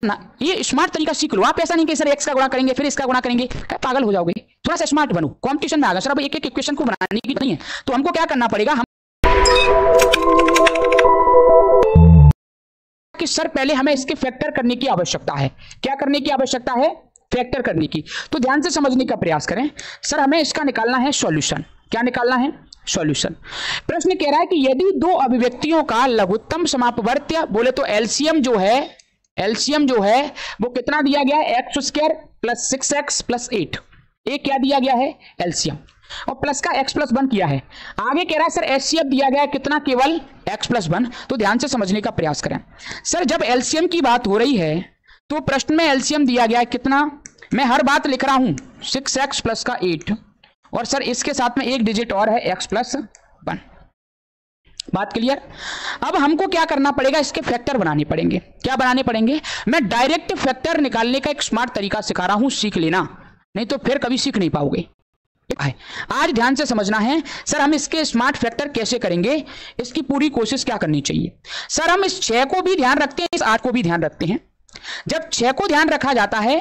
ना, ये स्मार्ट तरीका सीख लो। आप ऐसा नहीं कि सर एक्स का गुणा करेंगे फिर इसका गुणा करेंगे, पागल हो जाओगे। थोड़ा सा स्मार्ट बनो, कंपटीशन में आ गए सर अब एक एक इक्वेशन को बनाने की नहीं है। तो हमको क्या करना पड़ेगा, हम कि सर पहले हमें इसके फैक्टर करने की आवश्यकता है। क्या करने की आवश्यकता है? फैक्टर करने की। तो ध्यान से समझने का प्रयास करें। सर हमें इसका निकालना है सॉल्यूशन। क्या निकालना है? सॉल्यूशन। प्रश्न कह रहा है कि यदि दो अभिव्यक्तियों का लघुत्तम समापवर्त्य बोले तो एलसीएम जो है वो कितना दिया गया है? X square plus 6x plus 8। एक क्या दिया गया है? एलसीएम। और प्लस का x प्लस 1 किया है। आगे कह रहा है सर एचसीएफ दिया गया है कितना? केवल x प्लस 1। तो ध्यान से समझने का प्रयास करें। सर जब एलसीएम की बात हो रही है तो प्रश्न में एलसीएम दिया गया है कितना? मैं हर बात लिख रहा हूं 6x प्लस का 8 और सर इसके साथ में एक डिजिट और है x प्लस 1। बात क्लियर? अब हमको क्या करना पड़ेगा? इसके फैक्टर बनाने पड़ेंगे। क्या बनाने पड़ेंगे? मैं डायरेक्ट फैक्टर निकालने का एक स्मार्ट तरीका सिखा रहा हूं, सीख लेना, नहीं तो फिर कभी सीख नहीं पाओगे। आज ध्यान से समझना है। सर हम इसके स्मार्ट फैक्टर कैसे करेंगे, इसकी पूरी कोशिश क्या करनी चाहिए। सर हम इस 6 को भी ध्यान रखते हैं, इस 8 को भी ध्यान रखते हैं। जब 6 को ध्यान रखा जाता है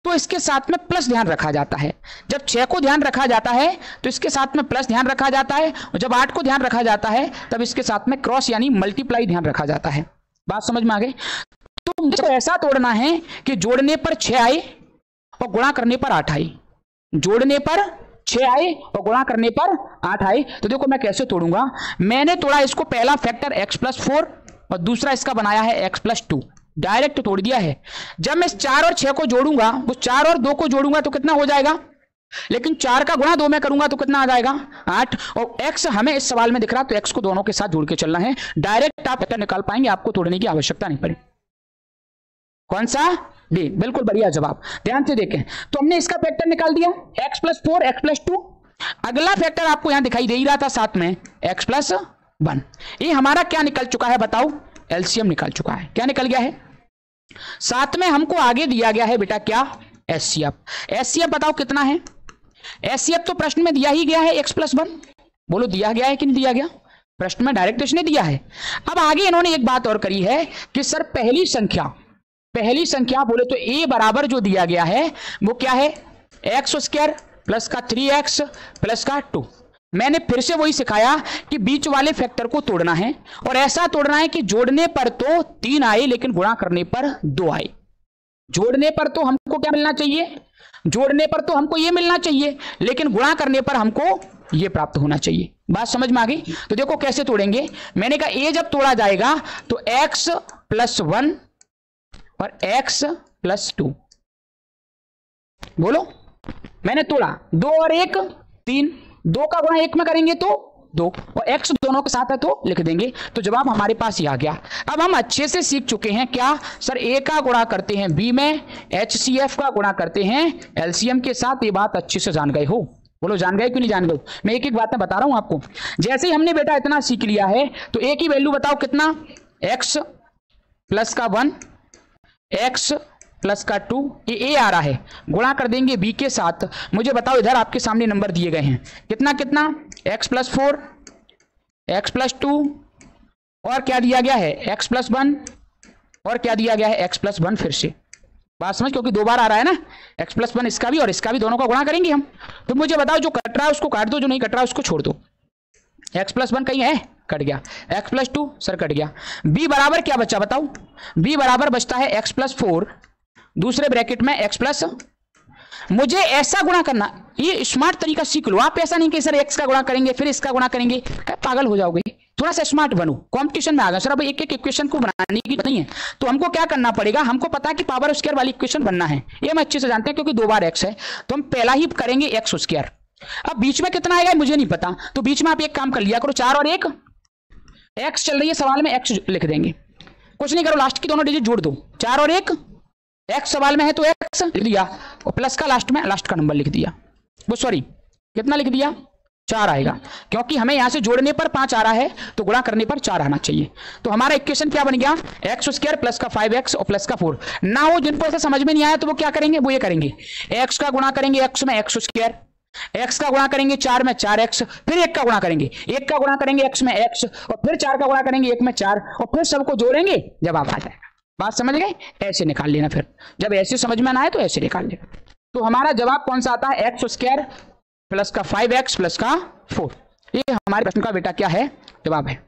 तो इसके साथ में प्लस ध्यान रखा जाता है। जब 6 को ध्यान रखा जाता है तो इसके साथ में प्लस ध्यान रखा जाता है, और जब 8 को ध्यान रखा जाता है तब इसके साथ में क्रॉस यानी मल्टीप्लाई ध्यान रखा जाता है। बात समझ में आ गई? तो मुझे ऐसा तोड़ना है कि जोड़ने पर 6 आए और गुणा करने पर 8 आए। जोड़ने पर 6 आए और गुणा करने पर 8 आए। तो देखो मैं कैसे तोड़ूंगा। मैंने तोड़ा इसको, पहला फैक्टर x प्लस 4 और दूसरा इसका बनाया है x प्लस 2। डायरेक्ट तोड़ दिया है। जब मैं 4 और 6 को जोड़ूंगा, वो 4 और 2 को जोड़ूंगा तो कितना हो जाएगा? लेकिन 4 का गुणा 2 में करूंगा तो कितना आ जाएगा? 8। और x हमें इस सवाल में दिख रहा, तो x को दोनों के साथ जोड़ के चलना है। डायरेक्ट आप फैक्टर निकाल पाएंगे, आपको तोड़ने की आवश्यकता नहीं पड़े। कौन सा? डी। बिल्कुल बढ़िया जवाब। ध्यान से देखें। तो हमने इसका फैक्टर निकाल दिया x प्लस 4 x प्लस 2। अगला फैक्टर आपको यहां दिखाई दे ही रहा था साथ में x प्लस 1। ये हमारा क्या निकल चुका है बताओ? एलसीएम निकल चुका है। क्या निकल गया है? साथ में हमको आगे दिया गया है बेटा क्या? एचसीएफ। एचसीएफ बताओ कितना है? एचसीएफ तो प्रश्न में दिया ही गया है x प्लस 1। बोलो दिया गया है कि नहीं दिया गया? प्रश्न में डायरेक्ट इसने दिया है। अब आगे इन्होंने एक बात और करी है कि सर पहली संख्या बोले तो a बराबर जो दिया गया है वो क्या है? एक्स स्क्वायर प्लस का 3x प्लस का 2। मैंने फिर से वही सिखाया कि बीच वाले फैक्टर को तोड़ना है, और ऐसा तोड़ना है कि जोड़ने पर तो 3 आए लेकिन गुणा करने पर 2 आए। जोड़ने पर तो हमको क्या मिलना चाहिए? जोड़ने पर तो हमको ये मिलना चाहिए, लेकिन गुणा करने पर हमको ये प्राप्त होना चाहिए। बात समझ में आ गई? तो देखो कैसे तोड़ेंगे। मैंने कहा a जब तोड़ा जाएगा तो x प्लस 1 और x प्लस 2। बोलो मैंने तोड़ा 2 और 1 3, 2 का गुणा 1 में करेंगे तो 2, और x दोनों के साथ है तो लिख देंगे। तो जवाब हमारे पास ही आ गया। अब हम अच्छे से सीख चुके हैं क्या? सर a का गुणा करते हैं b में, HCF का गुणा करते हैं LCM के साथ। ये बात अच्छे से जान गए हो? बोलो जान गए क्यों नहीं जान गए? मैं एक एक बातें बता रहा हूं आपको। जैसे ही हमने बेटा इतना सीख लिया है तो a की वैल्यू बताओ कितना? x प्लस का 1 x प्लस का 2, ये a आ रहा है, गुणा कर देंगे b के साथ। मुझे बताओ इधर आपके सामने नंबर दिए गए हैं कितना कितना? x प्लस 4 x प्लस 2 और क्या दिया गया है? x प्लस 1 और क्या दिया गया है? x plus 1। फिर से बात समझ, क्योंकि 2 बार आ रहा है ना। x प्लस 1 इसका भी और इसका भी, दोनों का गुणा करेंगे हम। तो मुझे बताओ जो कट रहा है उसको काट दो, जो नहीं कट रहा है उसको छोड़ दो। x प्लस 1 कहीं है? कट गया। x प्लस 2 सर कट गया। b बराबर क्या बचा बताओ? b बराबर बचता है x प्लस 4 दूसरे ब्रैकेट में x प्लस। मुझे ऐसा गुणा करना, ये स्मार्ट तरीका सीख लो। आप ऐसा नहीं कि सर x का गुणा करेंगे फिर इसका गुणा करेंगे, पागल हो जाओगे। थोड़ा सा स्मार्ट बनो, कंपटीशन में आ गए सर अब एक एक इक्वेशन को बनाने की नहीं है। तो हमको क्या करना पड़ेगा? हमको पता है कि पावर स्क्वायर वाली इक्वेशन बनना है, ये हम अच्छे से जानते हैं क्योंकि 2 बार x है। तो हम पहला ही करेंगे x स्क्वायर। अब बीच में कितना आएगा मुझे नहीं पता, तो बीच में आप एक काम कर लिया करो, 4 और 1 x चल रही है सवाल में, x लिख देंगे। कुछ नहीं करो, लास्ट की दोनों डिजिट जोड़ दो। 4 और 1 x सवाल में है तो x लिख दिया, और प्लस का लास्ट में लास्ट का नंबर लिख दिया। वो सॉरी कितना लिख दिया? 4 आएगा, क्योंकि हमें यहां से जोड़ने पर 5 आ रहा है तो गुणा करने पर 4 आना चाहिए। तो हमारा इक्वेशन क्या बन गया? एक्स स्क्वायर प्लस का 5x और प्लस का 4। ना वो जिनको ऐसा समझ में नहीं आया तो वो क्या करेंगे? वो ये करेंगे, x का गुणा करेंगे x में x स्क्वायर, x का गुणा करेंगे 4 में 4x, फिर 1 का गुणा करेंगे, 1 का गुणा करेंगे x में x, और फिर 4 का गुणा करेंगे 1 में 4, और फिर सबको जोड़ेंगे, जवाब आ जाएगा। बात समझ गए? ऐसे निकाल लेना, फिर जब ऐसे समझ में ना आए तो ऐसे निकाल लेना। तो हमारा जवाब कौन सा आता है? एक्स स्क्वायर प्लस का 5x प्लस का 4। ये हमारे प्रश्न का बेटा क्या है? जवाब है।